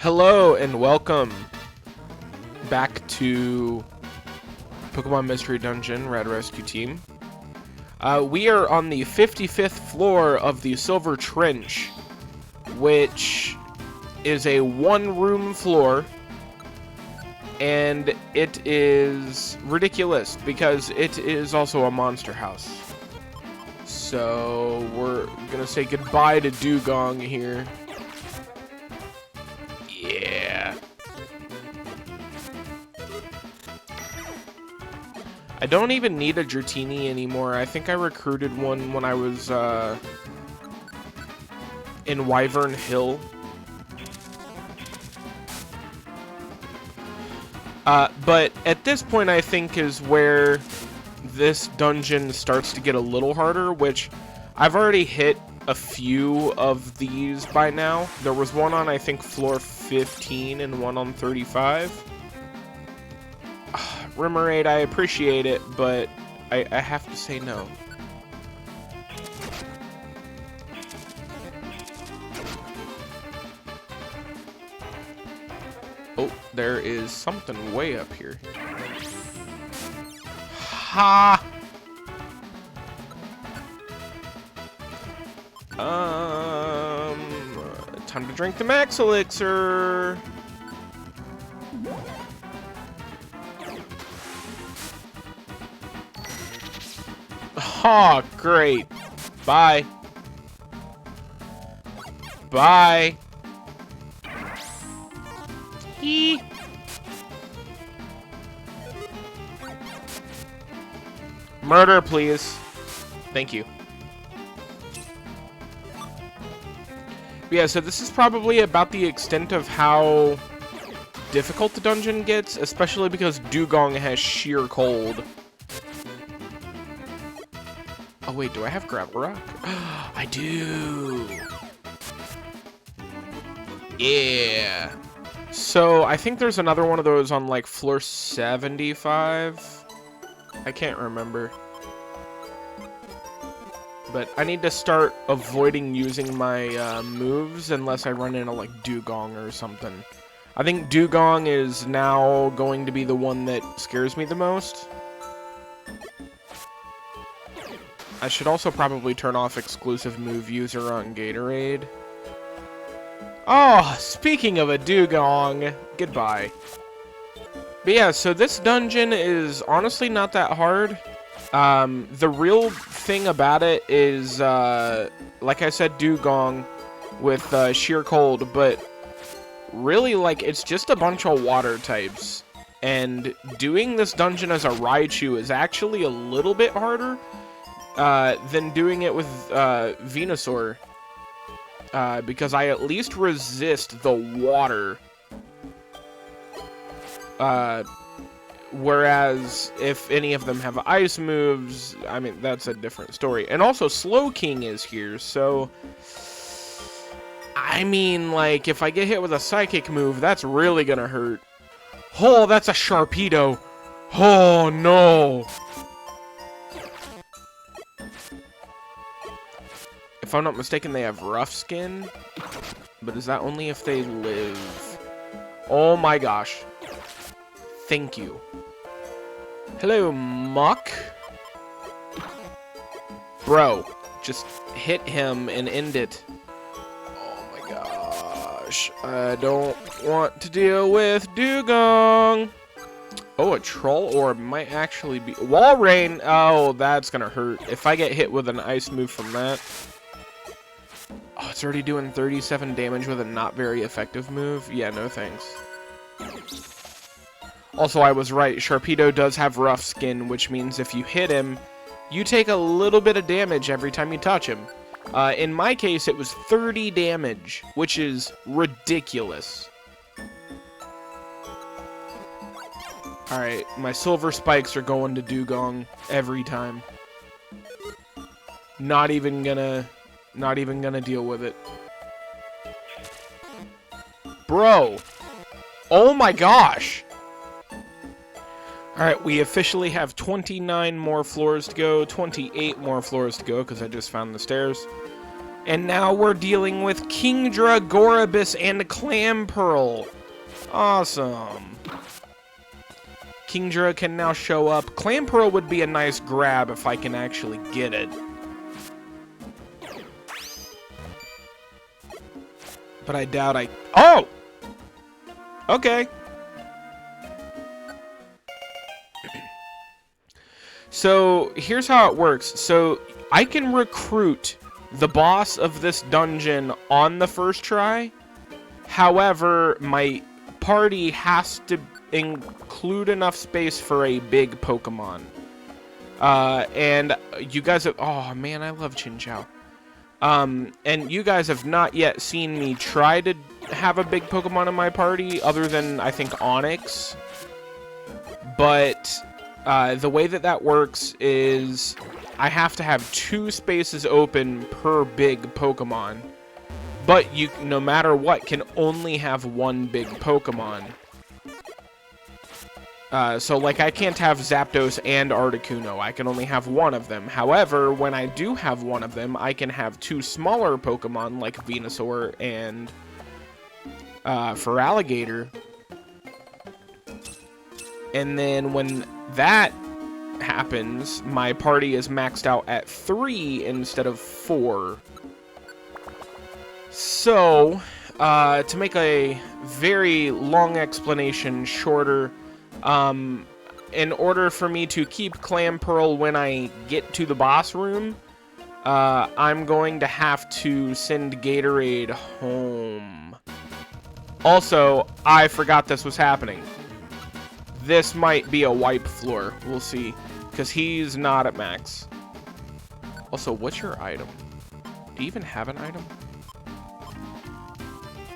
Hello and welcome back to Pokemon Mystery Dungeon Red Rescue Team. We are on the 55th floor of the Silver Trench, which is a one-room floor, and it is ridiculous because it is also a monster house. So we're gonna say goodbye to Dugong here. Yeah. I don't even need a Dratini anymore. I think I recruited one when I was in Wyvern Hill. But at this point, I think is where this dungeon starts to get a little harder, which I've already hit a few of these by now. There was one on, I think, floor 15 and one on 35. Remoraid, I appreciate it, but I have to say no. Oh, there is something way up here. Ha! Time to drink the Max Elixir. Oh, great. Bye. Bye. Eee. Murder, please. Thank you. Yeah, so this is probably about the extent of how difficult the dungeon gets, especially because Dugong has sheer cold. Oh wait, do I have Gravel Rock? I do! Yeah! So, I think there's another one of those on, like, floor 75? I can't remember. But I need to start avoiding using my moves unless I run into, like, Dugong or something. I think Dugong is now going to be the one that scares me the most. I should also probably turn off exclusive move user on Gatorade. Oh, speaking of a Dugong, goodbye. But yeah, so this dungeon is honestly not that hard. The real thing about it is, like I said, Dugong with sheer cold, but really, like, it's just a bunch of water types. And doing this dungeon as a Raichu is actually a little bit harder than doing it with Venusaur. Because I at least resist the water. Whereas, if any of them have ice moves, I mean, that's a different story. And also, Slowking is here, so... I mean, like, if I get hit with a Psychic move, that's really gonna hurt. Oh, that's a Sharpedo! Oh, no! If I'm not mistaken, they have rough skin. But is that only if they live? Oh my gosh. Thank you. Hello, Muck. Bro, just hit him and end it. Oh my gosh. I don't want to deal with Dugong. Oh, a Troll Orb might actually be... Wall Rain! Oh, that's gonna hurt. If I get hit with an ice move from that... Oh, it's already doing 37 damage with a not very effective move? Yeah, no thanks. Also, I was right. Sharpedo does have rough skin, which means if you hit him, you take a little bit of damage every time you touch him. In my case, it was 30 damage, which is ridiculous. Alright, my silver spikes are going to Dugong every time. Not even gonna deal with it. Bro! Oh my gosh! Alright, we officially have 29 more floors to go, 28 more floors to go, because I just found the stairs. And now we're dealing with Kingdra, Gorobus, and Clamperl. Awesome. Kingdra can now show up. Clamperl would be a nice grab if I can actually get it. But I doubt I... Oh! Okay. So, here's how it works. So, I can recruit the boss of this dungeon on the first try. However, my party has to include enough space for a big Pokemon. And you guys have... Oh, man, I love Chinchou. And you guys have not yet seen me try to have a big Pokemon in my party, other than, I think, Onix. But the way that works is I have to have 2 spaces open per big Pokemon. But you, no matter what, can only have 1 big Pokemon. So, like, I can't have Zapdos and Articuno. I can only have 1 of them. However, when I do have 1 of them, I can have 2 smaller Pokemon, like Venusaur and Feraligatr. And then when that happens, my party is maxed out at 3 instead of 4. So, to make a very long explanation shorter, in order for me to keep Clamperl when I get to the boss room, I'm going to have to send Gatorade home. Also, I forgot this was happening. This might be a wipe floor. We'll see. Because he's not at max. Also, what's your item? Do you even have an item?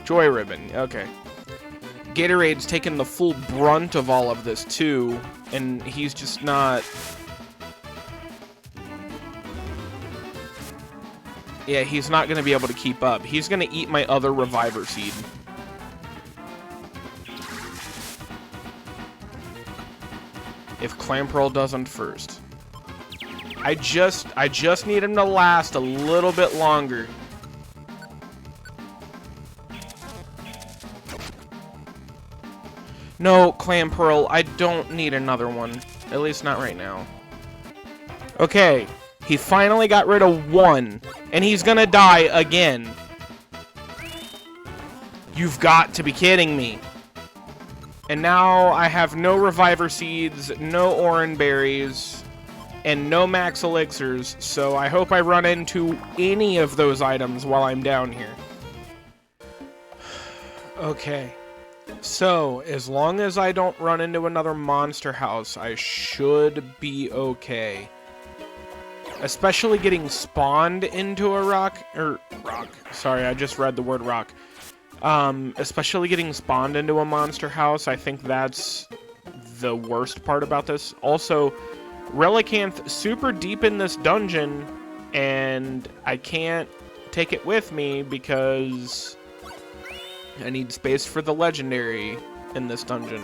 Joy Ribbon. Okay. Gatorade's taken the full brunt of all of this, too. And he's just not... Yeah, he's not going to be able to keep up. He's going to eat my other Reviver Seed. If Clamperl doesn't first. I just need him to last a little bit longer. No, Clamperl, I don't need another one. At least not right now. Okay, he finally got rid of 1, and he's gonna die again. You've got to be kidding me. And now I have no Reviver Seeds, no Oran Berries, and no Max Elixirs, so I hope I run into any of those items while I'm down here. Okay. So, as long as I don't run into another monster house, I should be okay. Especially getting spawned into a rock. Sorry, I just read the word rock. Especially getting spawned into a monster house, I think that's the worst part about this. Also, Relicanth super deep in this dungeon, and I can't take it with me because I need space for the legendary in this dungeon.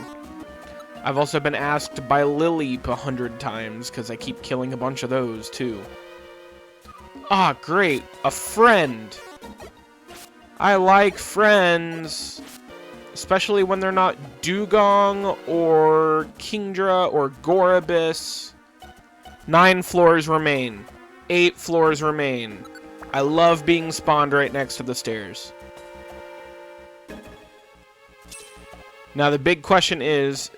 I've also been asked by Lilip 100 times because I keep killing a bunch of those too. Ah, great, a friend. I like friends, especially when they're not Dugong or Kingdra or Gorobus. 9 floors remain. 8 floors remain. I love being spawned right next to the stairs. Now the big question is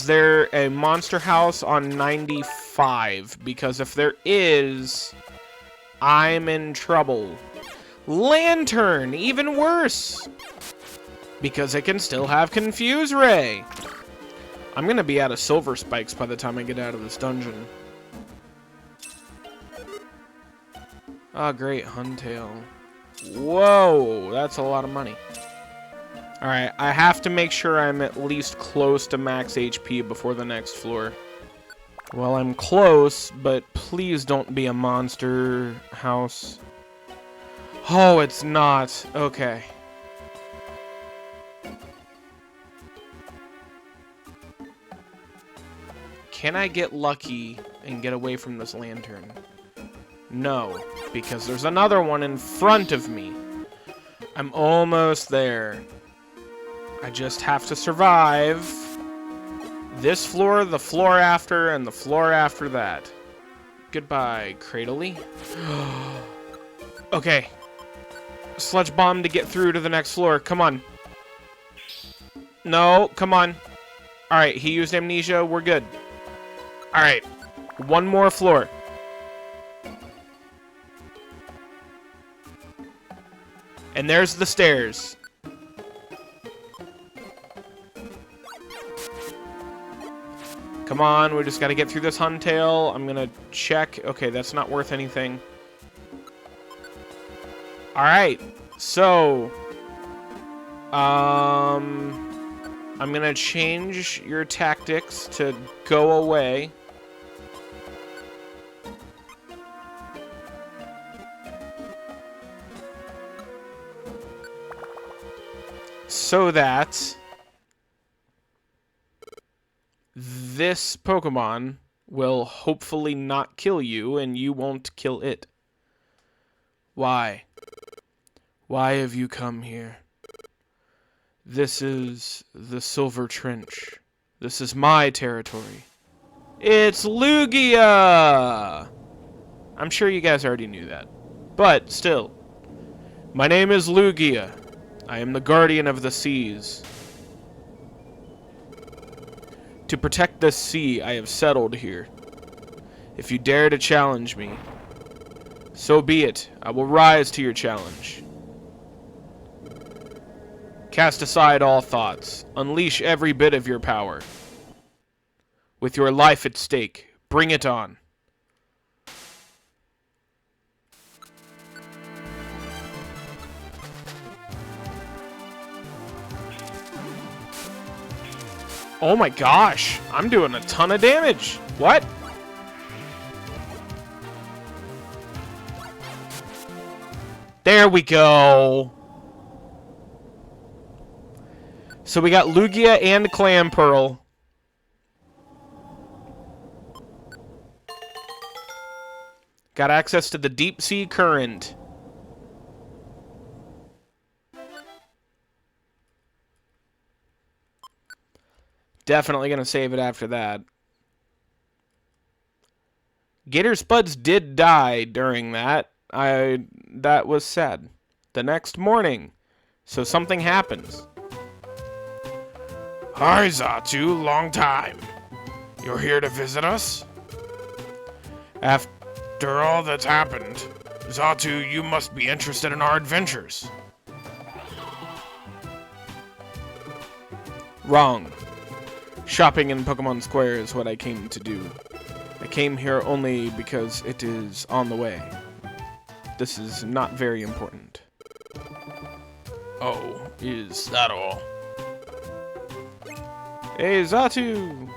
there a monster house on 95? Because if there is, I'm in trouble. Lantern, even worse. Because it can still have Confuse Ray. I'm gonna be out of Silver Spikes by the time I get out of this dungeon. Ah, great, Huntail. Whoa, that's a lot of money. Alright, I have to make sure I'm at least close to max HP before the next floor. Well, I'm close, but please don't be a monster house. Oh, it's not. Okay. Can I get lucky and get away from this lantern? No, because there's another one in front of me. I'm almost there. I just have to survive this floor, the floor after, and the floor after that. Goodbye, Cradley. Okay. Sludge bomb to get through to the next floor. Come on. No, come on. Alright, he used amnesia. We're good. Alright. One more floor. And there's the stairs. Come on, we just gotta get through this Huntail. I'm gonna check. Okay, that's not worth anything. Alright, so... I'm gonna change your tactics to go away. So that this Pokemon will hopefully not kill you and you won't kill it. Why? Why have you come here? This is the Silver Trench. This is my territory. It's Lugia! I'm sure you guys already knew that. But still, my name is Lugia. I am the guardian of the seas. To protect this sea, I have settled here. If you dare to challenge me, so be it. I will rise to your challenge. Cast aside all thoughts. Unleash every bit of your power. With your life at stake, bring it on. Oh my gosh, I'm doing a ton of damage. What? There we go. So we got Lugia and Clamperl. Got access to the deep sea current. Definitely gonna save it after that. Gatorspuds did die during that. That was sad. The next morning. So something happens. Hi, Xatu. Long time. You're here to visit us? After all that's happened, Xatu, you must be interested in our adventures. Wrong. Shopping in Pokémon Square is what I came to do. I came here only because it is on the way. This is not very important. Oh, is that all? Hey, Xatu!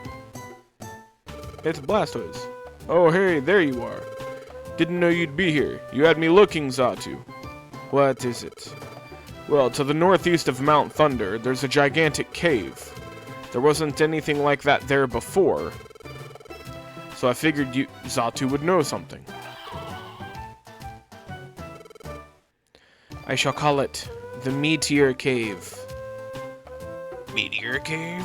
It's Blastoise. Oh, hey, there you are. Didn't know you'd be here. You had me looking, Xatu. What is it? Well, to the northeast of Mount Thunder, there's a gigantic cave. There wasn't anything like that there before. So I figured Xatu would know something. I shall call it the Meteor Cave. Meteor Cave?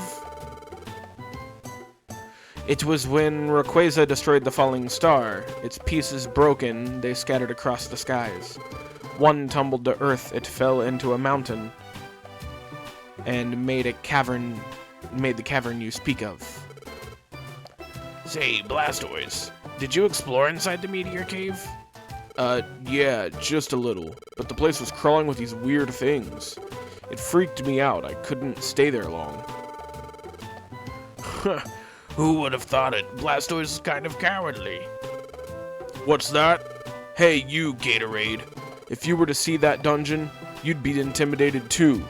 It was when Rayquaza destroyed the falling star. Its pieces broken, they scattered across the skies. One tumbled to earth, it fell into a mountain, and made the cavern you speak of. Say, Blastoise, did you explore inside the Meteor Cave? Yeah, just a little. But the place was crawling with these weird things. It freaked me out. I couldn't stay there long. Who would have thought it? Blastoise is kind of cowardly. What's that? Hey, you, Gatorade. If you were to see that dungeon, you'd be intimidated too.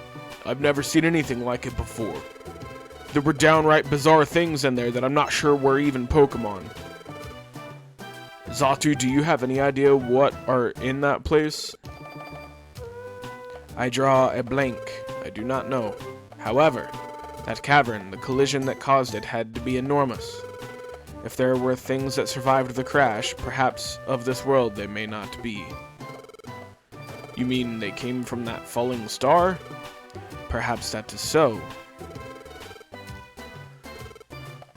I've never seen anything like it before. There were downright bizarre things in there that I'm not sure were even Pokemon. Xatu, do you have any idea what are in that place? I draw a blank. I do not know. However, that cavern, the collision that caused it, had to be enormous. If there were things that survived the crash, perhaps of this world they may not be. You mean they came from that falling star? Perhaps that is so.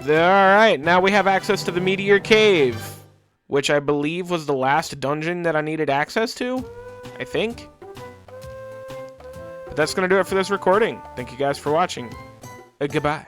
Alright, now we have access to the Meteor Cave, which I believe was the last dungeon that I needed access to, I think. But that's going to do it for this recording. Thank you guys for watching. Goodbye.